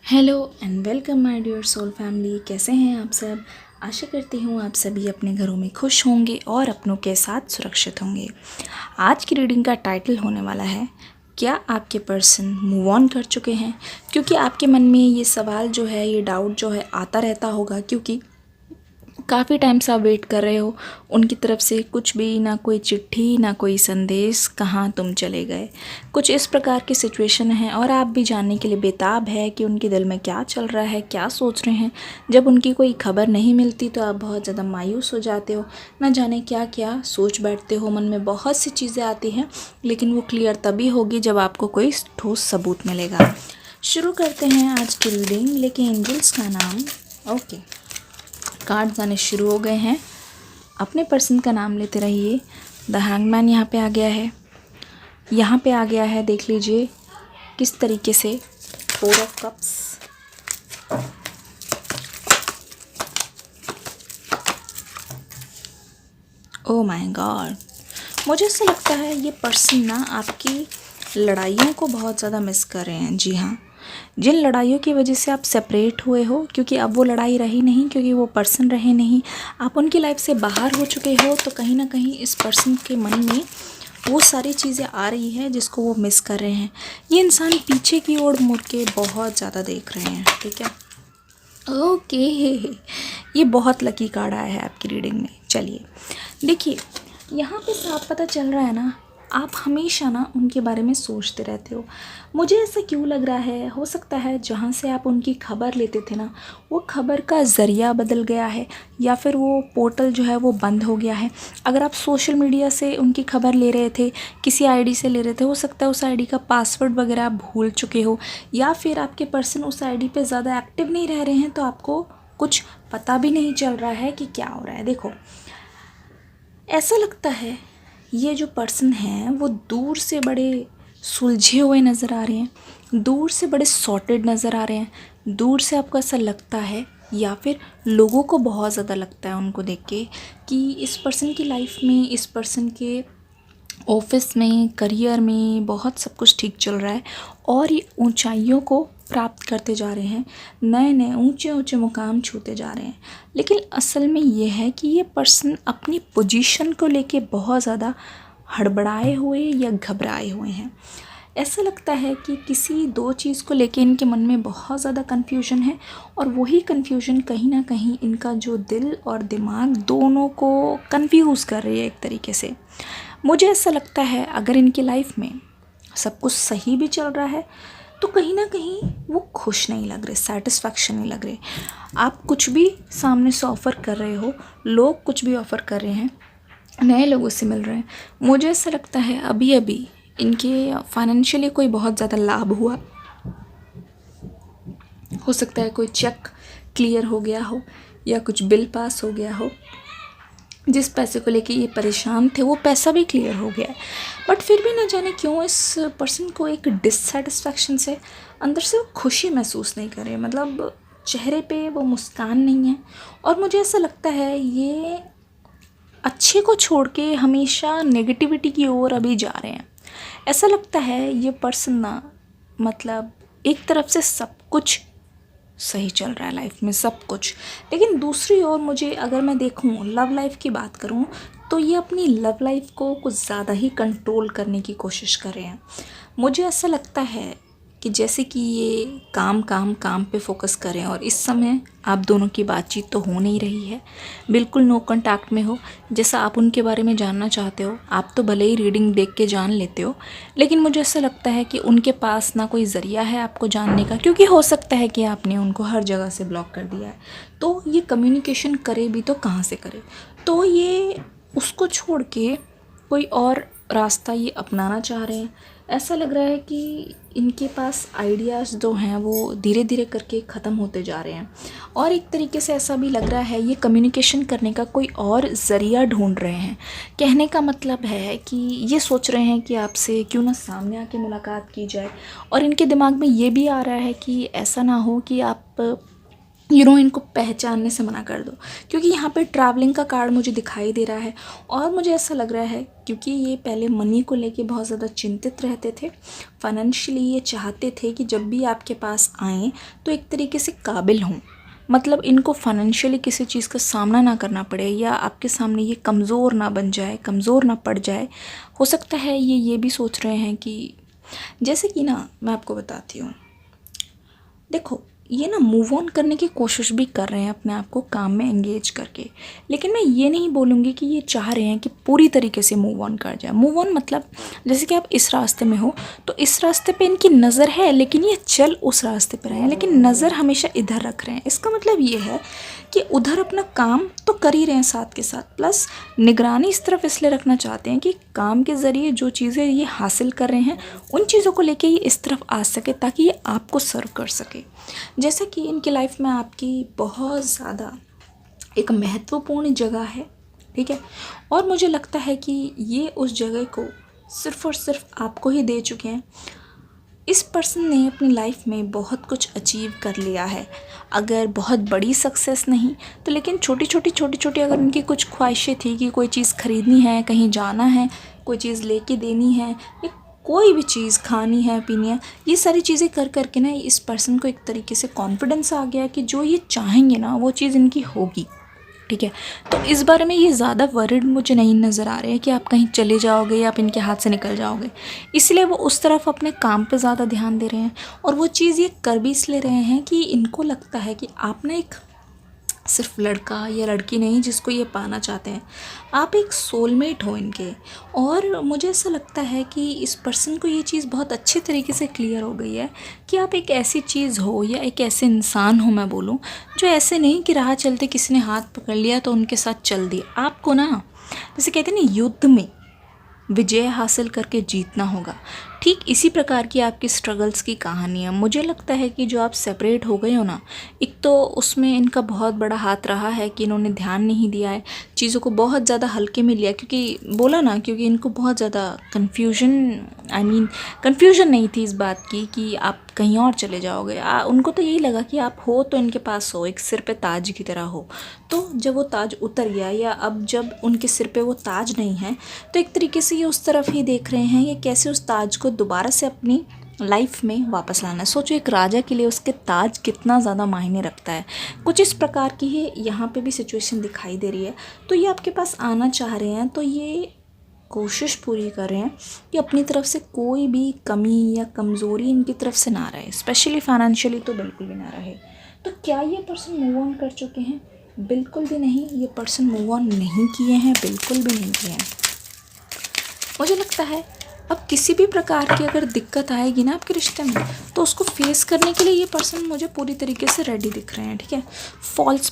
Hello and welcome my dear soul family. कैसे हैं आप सब। आशा करती हूँ आप सभी अपने घरों में खुश होंगे और अपनों के साथ सुरक्षित होंगे। आज की रीडिंग का टाइटल होने वाला है, क्या आपके पर्सन मूव ऑन कर चुके हैं। क्योंकि आपके मन में ये सवाल जो है, ये डाउट जो है आता रहता होगा, क्योंकि काफ़ी टाइम से आप वेट कर रहे हो उनकी तरफ से कुछ भी, ना कोई चिट्ठी ना कोई संदेश, कहाँ तुम चले गए। कुछ इस प्रकार की सिचुएशन है और आप भी जानने के लिए बेताब है कि उनके दिल में क्या चल रहा है, क्या सोच रहे हैं। जब उनकी कोई खबर नहीं मिलती तो आप बहुत ज़्यादा मायूस हो जाते हो, ना जाने क्या क्या सोच बैठते हो, मन में बहुत सी चीज़ें आती हैं। लेकिन वो क्लियर तभी होगी जब आपको कोई ठोस सबूत मिलेगा। शुरू करते हैं आज की रीडिंग। लेकिन एंजल्स का नाम, ओके, कार्ड्स आने शुरू हो गए हैं। अपने पर्सन का नाम लेते रहिए। द हैंगमैन यहाँ पे आ गया है, यहाँ पे आ गया है। देख लीजिए किस तरीके से। Four of cups, oh my God. मुझे ऐसा लगता है ये पर्सन ना आपकी लड़ाइयों को बहुत ज़्यादा मिस कर रहे हैं। जी हाँ, जिन लड़ाइयों की वजह से आप सेपरेट हुए हो, क्योंकि अब वो लड़ाई रही नहीं, क्योंकि वो पर्सन रहे नहीं, आप उनकी लाइफ से बाहर हो चुके हो, तो कहीं ना कहीं इस पर्सन के मन में वो सारी चीज़ें आ रही है जिसको वो मिस कर रहे हैं। ये इंसान पीछे की ओर मुड़ के बहुत ज़्यादा देख रहे हैं। ठीक है, ओके, ये बहुत लकी कार्ड आया है आपकी रीडिंग में। चलिए देखिए, यहाँ पे साफ पता चल रहा है ना, आप हमेशा ना उनके बारे में सोचते रहते हो। मुझे ऐसा क्यों लग रहा है, हो सकता है जहाँ से आप उनकी खबर लेते थे ना, वो खबर का ज़रिया बदल गया है, या फिर वो पोर्टल जो है वो बंद हो गया है। अगर आप सोशल मीडिया से उनकी खबर ले रहे थे, किसी आईडी से ले रहे थे, हो सकता है उस आईडी का पासवर्ड वगैरह आप भूल चुके हो, या फिर आपके पर्सन उस आईडी पे ज़्यादा एक्टिव नहीं रह रहे हैं, तो आपको कुछ पता भी नहीं चल रहा है कि क्या हो रहा है। देखो, ऐसा लगता है ये जो पर्सन हैं वो दूर से बड़े सुलझे हुए नज़र आ रहे हैं, दूर से बड़े सॉर्टेड नज़र आ रहे हैं। दूर से आपको ऐसा लगता है, या फिर लोगों को बहुत ज़्यादा लगता है उनको देख के, कि इस पर्सन की लाइफ में, इस पर्सन के ऑफिस में, करियर में बहुत सब कुछ ठीक चल रहा है और ये ऊंचाइयों को प्राप्त करते जा रहे हैं, नए नए ऊंचे ऊंचे मुकाम छूते जा रहे हैं। लेकिन असल में ये है कि ये पर्सन अपनी पोजीशन को लेके बहुत ज़्यादा हड़बड़ाए हुए या घबराए हुए हैं। ऐसा लगता है कि किसी दो चीज़ को लेके इनके मन में बहुत ज़्यादा कन्फ्यूजन है, और वही कन्फ्यूजन कहीं ना कहीं इनका जो दिल और दिमाग दोनों को कन्फ्यूज़ कर रही है एक तरीके से। मुझे ऐसा लगता है अगर इनकी लाइफ में सब कुछ सही भी चल रहा है, तो कहीं ना कहीं वो खुश नहीं लग रहे, सेटिस्फैक्शन नहीं लग रहे। आप कुछ भी सामने से ऑफ़र कर रहे हो, लोग कुछ भी ऑफ़र कर रहे हैं, नए लोगों से मिल रहे हैं। मुझे ऐसा लगता है अभी अभी इनके फाइनेंशियली कोई बहुत ज़्यादा लाभ हुआ, हो सकता है कोई चेक क्लियर हो गया हो, या कुछ बिल पास हो गया हो। जिस पैसे को लेके ये परेशान थे वो पैसा भी क्लियर हो गया है, बट फिर भी न जाने क्यों इस पर्सन को एक डिससेटिस्फैक्शन से, अंदर से वो खुशी महसूस नहीं कर रहे। मतलब चेहरे पे वो मुस्कान नहीं है, और मुझे ऐसा लगता है ये अच्छे को छोड़ के हमेशा नेगेटिविटी की ओर अभी जा रहे हैं। ऐसा लगता है ये पर्सन ना, मतलब एक तरफ से सब कुछ सही चल रहा है लाइफ में, सब कुछ, लेकिन दूसरी ओर मुझे, अगर मैं देखूं लव लाइफ की बात करूं, तो ये अपनी लव लाइफ को कुछ ज़्यादा ही कंट्रोल करने की कोशिश कर रहे हैं। मुझे ऐसा लगता है कि जैसे कि ये काम काम काम पे फोकस करें, और इस समय आप दोनों की बातचीत तो हो नहीं रही है, बिल्कुल नो कांटेक्ट में हो। जैसा आप उनके बारे में जानना चाहते हो, आप तो भले ही रीडिंग देख के जान लेते हो, लेकिन मुझे ऐसा लगता है कि उनके पास ना कोई ज़रिया है आपको जानने का, क्योंकि हो सकता है कि आपने उनको हर जगह से ब्लॉक कर दिया है। तो ये कम्युनिकेशन करे भी तो कहाँ से करे, तो ये उसको छोड़ के कोई और रास्ता ये अपनाना चाह रहे हैं। ऐसा लग रहा है कि इनके पास आइडियाज़ जो हैं वो धीरे धीरे करके ख़त्म होते जा रहे हैं, और एक तरीके से ऐसा भी लग रहा है ये कम्युनिकेशन करने का कोई और ज़रिया ढूंढ रहे हैं। कहने का मतलब है कि ये सोच रहे हैं कि आपसे क्यों ना सामने आके मुलाकात की जाए, और इनके दिमाग में ये भी आ रहा है कि ऐसा ना हो कि आप इनको पहचानने से मना कर दो, क्योंकि यहाँ पे ट्रैवलिंग का कार्ड मुझे दिखाई दे रहा है। और मुझे ऐसा लग रहा है क्योंकि ये पहले मनी को लेके बहुत ज़्यादा चिंतित रहते थे, फाइनेंशियली ये चाहते थे कि जब भी आपके पास आएँ तो एक तरीके से काबिल हों, मतलब इनको फाइनेंशियली किसी चीज़ का सामना ना करना पड़े, या आपके सामने ये कमज़ोर ना बन जाए, कमज़ोर ना पड़ जाए। हो सकता है ये भी सोच रहे हैं कि जैसे कि ना मैं आपको बताती हूँ, देखो ये ना मूव ऑन करने की कोशिश भी कर रहे हैं अपने आप को काम में एंगेज करके, लेकिन मैं ये नहीं बोलूँगी कि ये चाह रहे हैं कि पूरी तरीके से मूव ऑन कर जाए। मूव ऑन मतलब जैसे कि आप इस रास्ते में हो तो इस रास्ते पे इनकी नज़र है, लेकिन ये चल उस रास्ते पर आए हैं, लेकिन नज़र हमेशा इधर रख रहे हैं। इसका मतलब ये है कि उधर अपना काम तो कर ही रहे हैं साथ के साथ, प्लस निगरानी इस तरफ इसलिए रखना चाहते हैं कि काम के ज़रिए जो चीज़ें ये हासिल कर रहे हैं उन चीज़ों को लेके ये इस तरफ आ सके, ताकि ये आपको सर्व कर सके। जैसे कि इनकी लाइफ में आपकी बहुत ज़्यादा एक महत्वपूर्ण जगह है, ठीक है, और मुझे लगता है कि ये उस जगह को सिर्फ़ और सिर्फ आपको ही दे चुके हैं। इस पर्सन ने अपनी लाइफ में बहुत कुछ अचीव कर लिया है, अगर बहुत बड़ी सक्सेस नहीं तो लेकिन छोटी छोटी अगर उनकी कुछ ख्वाहिशें थी कि कोई चीज़ ख़रीदनी है, कहीं जाना है, कोई चीज़ लेके देनी है, या कोई भी चीज़ खानी है, पीनी है, ये सारी चीज़ें कर करके ना इस पर्सन को एक तरीके से कॉन्फिडेंस आ गया कि जो ये चाहेंगे ना वो चीज़ इनकी होगी, ठीक है। तो इस बारे में ये ज़्यादा वरिड मुझे नहीं नज़र आ रहे हैं कि आप कहीं चले जाओगे या आप इनके हाथ से निकल जाओगे, इसलिए वो उस तरफ अपने काम पे ज़्यादा ध्यान दे रहे हैं। और वो चीज़ ये कर भी इसलिए रहे हैं कि इनको लगता है कि आप ना एक सिर्फ लड़का या लड़की नहीं जिसको ये पाना चाहते हैं, आप एक सोलमेट हो इनके। और मुझे ऐसा लगता है कि इस पर्सन को ये चीज़ बहुत अच्छे तरीके से क्लियर हो गई है कि आप एक ऐसी चीज़ हो या एक ऐसे इंसान हो, मैं बोलूँ, जो ऐसे नहीं कि राह चलते किसी ने हाथ पकड़ लिया तो उनके साथ चल दिए। आपको ना जैसे कहते हैं ना युद्ध में विजय हासिल करके जीतना होगा, ठीक इसी प्रकार की आपकी स्ट्रगल्स की कहानी है। मुझे लगता है कि जो आप सेपरेट हो गए हो ना, एक तो उसमें इनका बहुत बड़ा हाथ रहा है कि इन्होंने ध्यान नहीं दिया है, चीज़ों को बहुत ज़्यादा हल्के में लिया, क्योंकि बोला ना, क्योंकि इनको बहुत ज़्यादा कन्फ्यूजन नहीं थी इस बात की कि आप कहीं और चले जाओगे। उनको तो यही लगा कि आप हो तो इनके पास हो, एक सिर पे ताज की तरह हो। तो जब वो ताज उतर गया, या अब जब उनके सिर पे वो ताज नहीं है, तो एक तरीके से ये उस तरफ ही देख रहे हैं ये कैसे उस ताज को दोबारा से अपनी लाइफ में वापस लाना है। सोचो एक राजा के लिए उसके ताज कितना ज़्यादा मायने रखता है। कुछ इस प्रकार की ही यहाँ पे भी सिचुएशन दिखाई दे रही है। तो ये आपके पास आना चाह रहे हैं, तो ये कोशिश पूरी कर रहे हैं कि अपनी तरफ से कोई भी कमी या कमज़ोरी इनकी तरफ से ना रहे, स्पेशली फाइनेंशियली तो बिल्कुल भी ना रहे। तो क्या ये पर्सन मूव ऑन कर चुके हैं? बिल्कुल भी नहीं, ये पर्सन मूव ऑन नहीं किए हैं, बिल्कुल भी नहीं किए हैं। मुझे लगता है अब किसी भी प्रकार की अगर दिक्कत आएगी ना आपके रिश्ते में, तो उसको फेस करने के लिए ये पर्सन मुझे पूरी तरीके से रेडी दिख रहे हैं, ठीक है। फॉल्स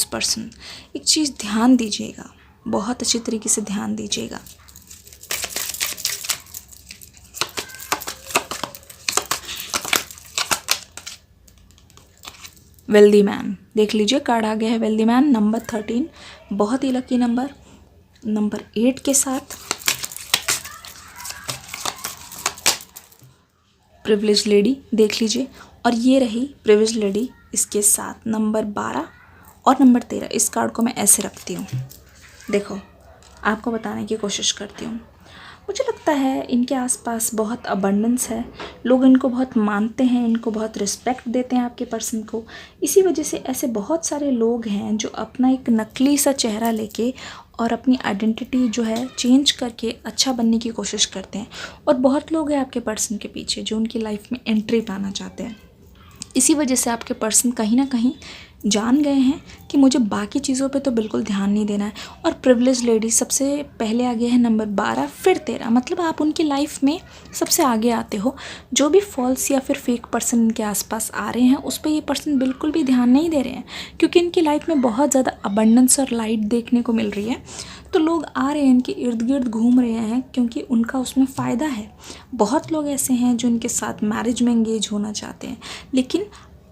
पर्सन, एक चीज़ ध्यान दीजिएगा, बहुत अच्छी तरीके से ध्यान दीजिएगा। वेल्दी मैन, देख लीजिए कार्ड आ गया है वेल्दी मैन, नंबर 13, बहुत ही लकी नंबर 8 के साथ प्रिविलेज लेडी, देख लीजिए, और ये रही प्रिविलेज लेडी, इसके साथ नंबर 12 और नंबर 13। इस कार्ड को मैं ऐसे रखती हूँ, देखो आपको बताने की कोशिश करती हूँ। मुझे लगता है इनके आसपास बहुत अबंडेंस है, लोग इनको बहुत मानते हैं, इनको बहुत रिस्पेक्ट देते हैं आपके पर्सन को। इसी वजह से ऐसे बहुत सारे लोग हैं जो अपना एक नकली सा चेहरा लेके और अपनी आइडेंटिटी जो है चेंज करके अच्छा बनने की कोशिश करते हैं। और बहुत लोग हैं आपके पर्सन के पीछे जो उनकी लाइफ में एंट्री पाना चाहते हैं। इसी वजह से आपके पर्सन कहीं ना कहीं जान गए हैं कि मुझे बाकी चीज़ों पे तो बिल्कुल ध्यान नहीं देना है। और प्रिविलेज लेडी सबसे पहले आ गया है नंबर 12 फिर 13, मतलब आप उनकी लाइफ में सबसे आगे आते हो। जो भी फॉल्स या फिर फेक पर्सन इनके आसपास आ रहे हैं उस पर ये पर्सन बिल्कुल भी ध्यान नहीं दे रहे हैं, क्योंकि इनकी लाइफ में बहुत ज़्यादा अबंडेंस और लाइट देखने को मिल रही है। तो लोग आ रहे हैं, इनके इर्द गिर्द घूम रहे हैं, क्योंकि उनका उसमें फ़ायदा है। बहुत लोग ऐसे हैं जो इनके साथ मैरिज में एंगेज होना चाहते हैं, लेकिन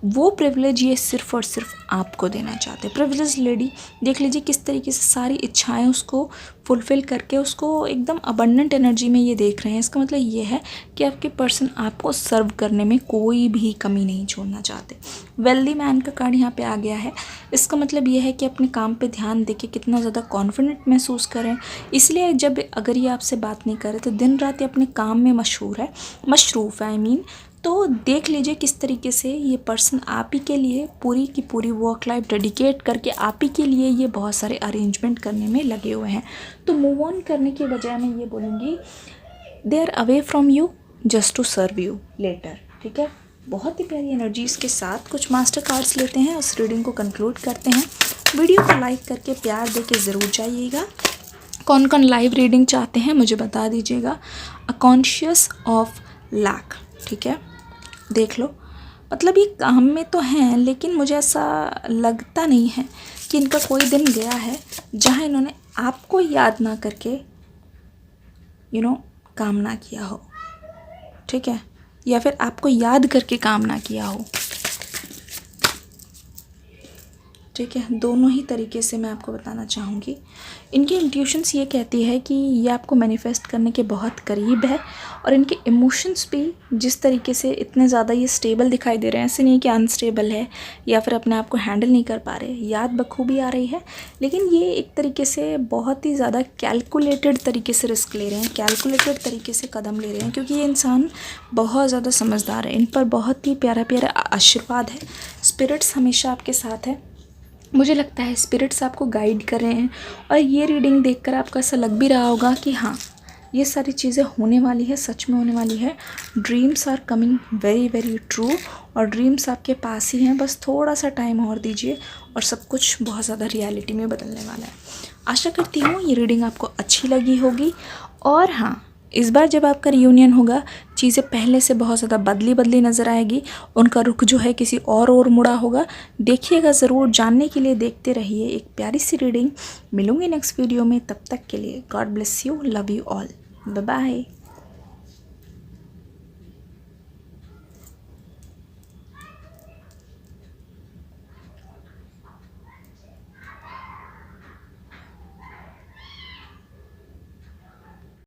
वो प्रिविलेज ये सिर्फ़ और सिर्फ आपको देना चाहते हैं। प्रिविलेज लेडी देख लीजिए किस तरीके से सारी इच्छाएं उसको फुलफ़िल करके उसको एकदम अबंडेंट एनर्जी में ये देख रहे हैं। इसका मतलब ये है कि आपके पर्सन आपको सर्व करने में कोई भी कमी नहीं छोड़ना चाहते। वेल्दी मैन का कार्ड यहाँ पे आ गया है। इसका मतलब ये है कि अपने काम पे ध्यान देके कितना ज़्यादा कॉन्फिडेंट महसूस करें। इसलिए जब अगर ये आपसे बात नहीं करे तो दिन रात ये अपने काम में मशरूफ़ है तो देख लीजिए किस तरीके से ये पर्सन आप ही के लिए पूरी की पूरी वर्क लाइफ डेडिकेट करके आप ही के लिए ये बहुत सारे अरेंजमेंट करने में लगे हुए हैं। तो मूव ऑन करने के बजाय मैं ये बोलूँगी they are away from you just to serve you later. ठीक है, बहुत ही प्यारी एनर्जीज़ के साथ कुछ मास्टर कार्ड्स लेते हैं, उस रीडिंग को कंक्लूड करते हैं। वीडियो को लाइक करके प्यार दे के ज़रूर जाइएगा। कौन कौन लाइव रीडिंग चाहते हैं मुझे बता दीजिएगा। अ कॉन्शियस ऑफ लैक, ठीक है, देख लो। मतलब ये काम में तो हैं लेकिन मुझे ऐसा लगता नहीं है कि इनका कोई दिन गया है जहाँ इन्होंने आपको याद ना करके काम ना किया हो। ठीक है, या फिर आपको याद करके काम ना किया हो। ठीक है, दोनों ही तरीके से मैं आपको बताना चाहूँगी। इनकी इंट्यूशंस ये कहती है कि ये आपको मैनिफेस्ट करने के बहुत करीब है और इनके इमोशंस भी जिस तरीके से इतने ज़्यादा ये स्टेबल दिखाई दे रहे हैं, ऐसे नहीं कि अनस्टेबल है या फिर अपने आप को हैंडल नहीं कर पा रहे। याद बखूबी आ रही है लेकिन ये एक तरीके से बहुत ही ज़्यादा कैलकुलेटेड तरीके से रिस्क ले रहे हैं, कैलकुलेटेड तरीके से कदम ले रहे हैं क्योंकि ये इंसान बहुत ज़्यादा समझदार है। इन पर बहुत ही प्यारा प्यारा आशीर्वाद है। स्पिरिट्स हमेशा आपके साथ है। मुझे लगता है स्पिरिट्स आपको गाइड कर रहे हैं और ये रीडिंग देखकर आपको ऐसा लग भी रहा होगा कि हाँ ये सारी चीज़ें होने वाली है, सच में होने वाली है। Dreams are coming very very true और ड्रीम्स आपके पास ही हैं, बस थोड़ा सा टाइम और दीजिए और सब कुछ बहुत ज़्यादा रियलिटी में बदलने वाला है। आशा करती हूँ ये रीडिंग आपको अच्छी लगी होगी और हाँ, इस बार जब आपका रियूनियन होगा चीज़ें पहले से बहुत ज़्यादा बदली नज़र आएगी। उनका रुख जो है किसी और मुड़ा होगा। देखिएगा ज़रूर, जानने के लिए देखते रहिए एक प्यारी सी रीडिंग। मिलूँगी नेक्स्ट वीडियो में, तब तक के लिए God bless you, love you all, bye bye.